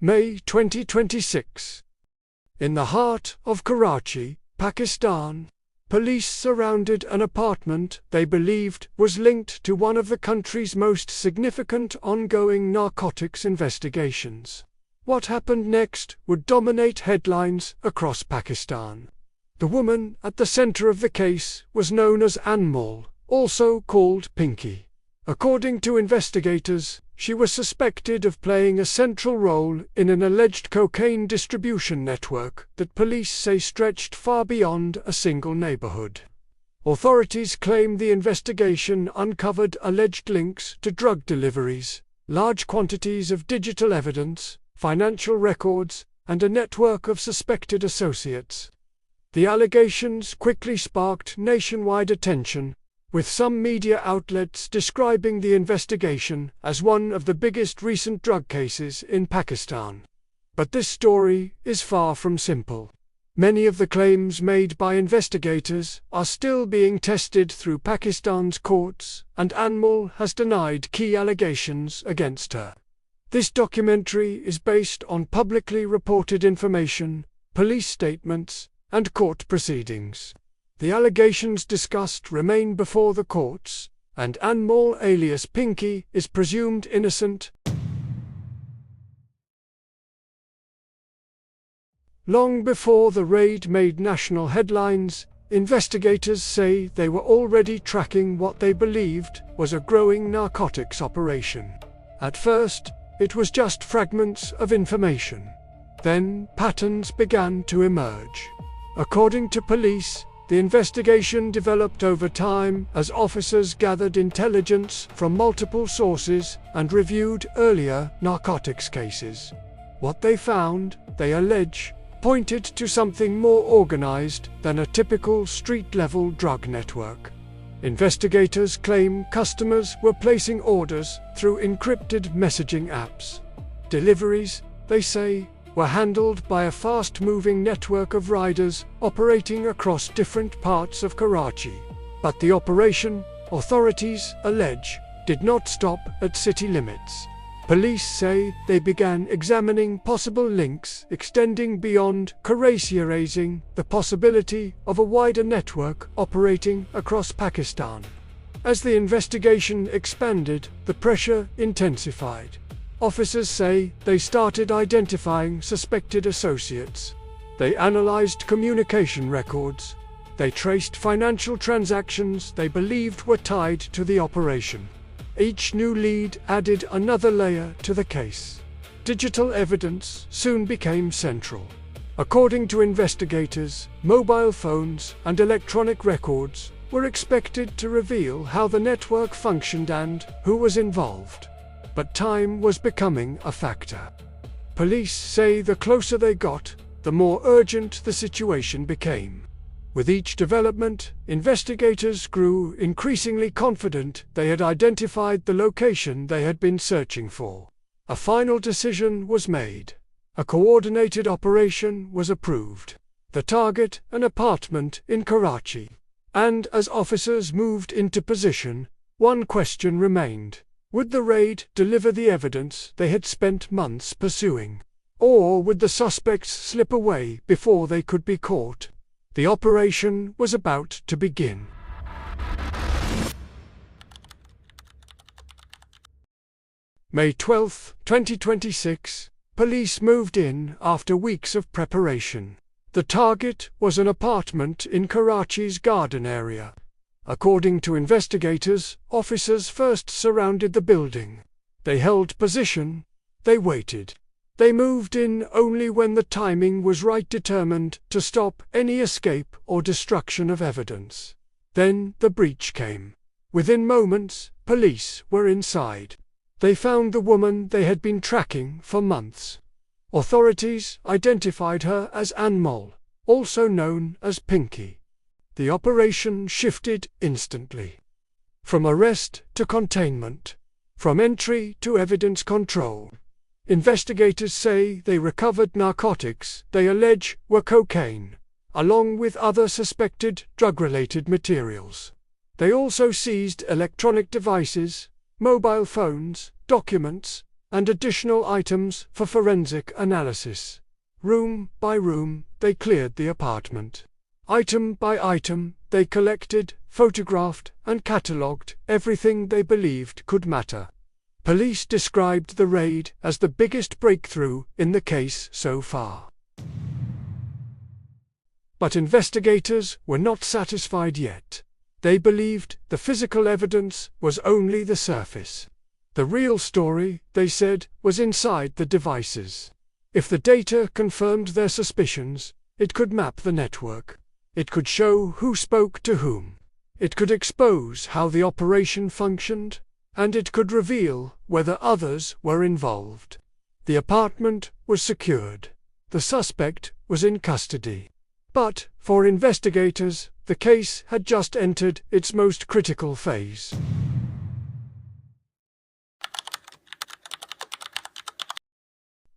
May 2026. In the heart of Karachi, Pakistan, police surrounded an apartment they believed was linked to one of the country's most significant ongoing narcotics investigations. What happened next would dominate headlines across Pakistan. The woman at the center of the case was known as Anmol, also called Pinky. According to investigators, she was suspected of playing a central role in an alleged cocaine distribution network that police say stretched far beyond a single neighborhood. Authorities claim the investigation uncovered alleged links to drug deliveries, large quantities of digital evidence, financial records, and a network of suspected associates. The allegations quickly sparked nationwide attention, with some media outlets describing the investigation as one of the biggest recent drug cases in Pakistan. But this story is far from simple. Many of the claims made by investigators are still being tested through Pakistan's courts, and Anmol has denied key allegations against her. This documentary is based on publicly reported information, police statements, and court proceedings. The allegations discussed remain before the courts, and Anmol alias Pinky is presumed innocent. Long before the raid made national headlines, investigators say they were already tracking what they believed was a growing narcotics operation. At first, it was just fragments of information. Then, patterns began to emerge. According to police, the investigation developed over time as officers gathered intelligence from multiple sources and reviewed earlier narcotics cases. What they found, they allege, pointed to something more organized than a typical street-level drug network. Investigators claim customers were placing orders through encrypted messaging apps. Deliveries, they say, were handled by a fast-moving network of riders operating across different parts of Karachi. But the operation, authorities allege, did not stop at city limits. Police say they began examining possible links extending beyond Karachi, raising the possibility of a wider network operating across Pakistan. As the investigation expanded, the pressure intensified. Officers say they started identifying suspected associates. They analyzed communication records. They traced financial transactions they believed were tied to the operation. Each new lead added another layer to the case. Digital evidence soon became central. According to investigators, mobile phones and electronic records were expected to reveal how the network functioned and who was involved. But time was becoming a factor. Police say the closer they got, the more urgent the situation became. With each development, investigators grew increasingly confident they had identified the location they had been searching for. A final decision was made. A coordinated operation was approved. The target, an apartment in Karachi. And as officers moved into position, one question remained. Would the raid deliver the evidence they had spent months pursuing? Or would the suspects slip away before they could be caught? The operation was about to begin. May 12, 2026, police moved in after weeks of preparation. The target was an apartment in Karachi's Garden area. According to investigators, officers first surrounded the building. They held position. They waited. They moved in only when the timing was right, determined to stop any escape or destruction of evidence. Then the breach came. Within moments, police were inside. They found the woman they had been tracking for months. Authorities identified her as Anmol, also known as Pinky. The operation shifted instantly. From arrest to containment. From entry to evidence control. Investigators say they recovered narcotics they allege were cocaine, along with other suspected drug-related materials. They also seized electronic devices, mobile phones, documents, and additional items for forensic analysis. Room by room, they cleared the apartment. Item by item, they collected, photographed, and catalogued everything they believed could matter. Police described the raid as the biggest breakthrough in the case so far. But investigators were not satisfied yet. They believed the physical evidence was only the surface. The real story, they said, was inside the devices. If the data confirmed their suspicions, it could map the network. It could show who spoke to whom. It could expose how the operation functioned, and it could reveal whether others were involved. The apartment was secured. The suspect was in custody. But, for investigators, the case had just entered its most critical phase.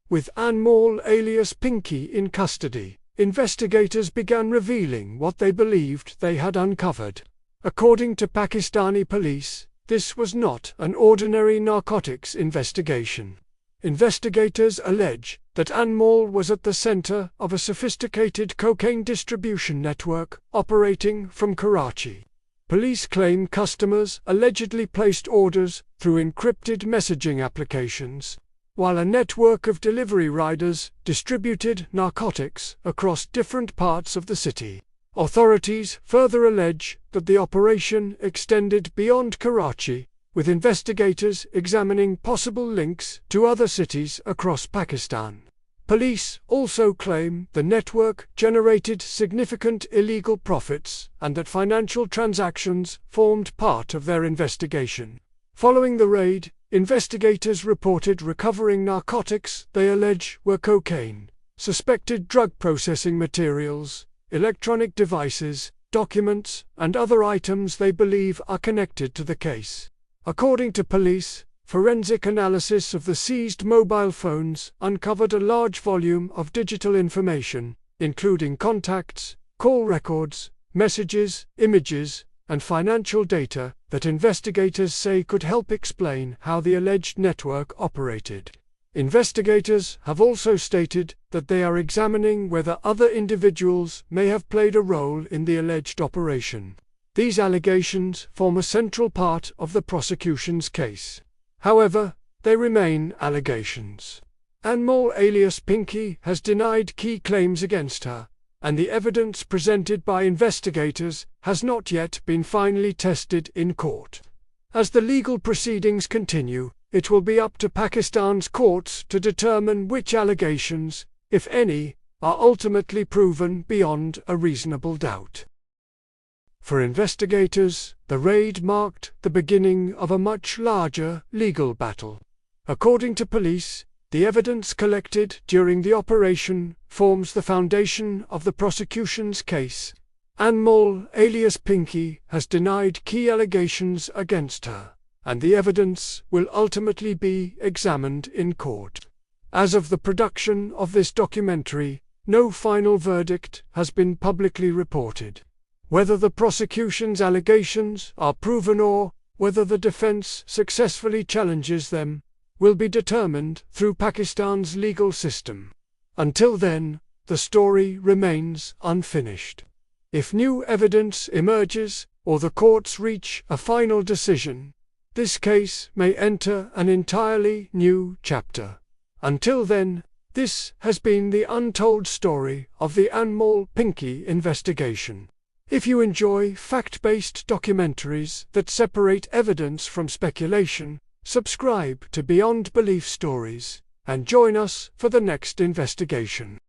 With Anmol alias Pinky in custody, investigators began revealing what they believed they had uncovered. According to Pakistani police, this was not an ordinary narcotics investigation. Investigators allege that Anmol was at the center of a sophisticated cocaine distribution network operating from Karachi. Police claim customers allegedly placed orders through encrypted messaging applications, while a network of delivery riders distributed narcotics across different parts of the city. Authorities further allege that the operation extended beyond Karachi, with investigators examining possible links to other cities across Pakistan. Police also claim the network generated significant illegal profits and that financial transactions formed part of their investigation. Following the raid, investigators reported recovering narcotics they allege were cocaine, suspected drug processing materials, electronic devices, documents, and other items they believe are connected to the case. According to police, forensic analysis of the seized mobile phones uncovered a large volume of digital information, including contacts, call records, messages, images, and financial data that investigators say could help explain how the alleged network operated. Investigators have also stated that they are examining whether other individuals may have played a role in the alleged operation. These allegations form a central part of the prosecution's case. However, they remain allegations. Anmol alias Pinky has denied key claims against her, and the evidence presented by investigators has not yet been finally tested in court. As the legal proceedings continue, it will be up to Pakistan's courts to determine which allegations, if any, are ultimately proven beyond a reasonable doubt. For investigators, the raid marked the beginning of a much larger legal battle. According to police, the evidence collected during the operation forms the foundation of the prosecution's case. Anmol alias Pinky has denied key allegations against her, and the evidence will ultimately be examined in court. As of the production of this documentary, no final verdict has been publicly reported. Whether the prosecution's allegations are proven or whether the defense successfully challenges them will be determined through Pakistan's legal system. Until then, the story remains unfinished. If new evidence emerges or the courts reach a final decision, this case may enter an entirely new chapter. Until then, this has been the untold story of the Anmol Pinky investigation. If you enjoy fact-based documentaries that separate evidence from speculation, subscribe to Beyond Belief Stories and join us for the next investigation.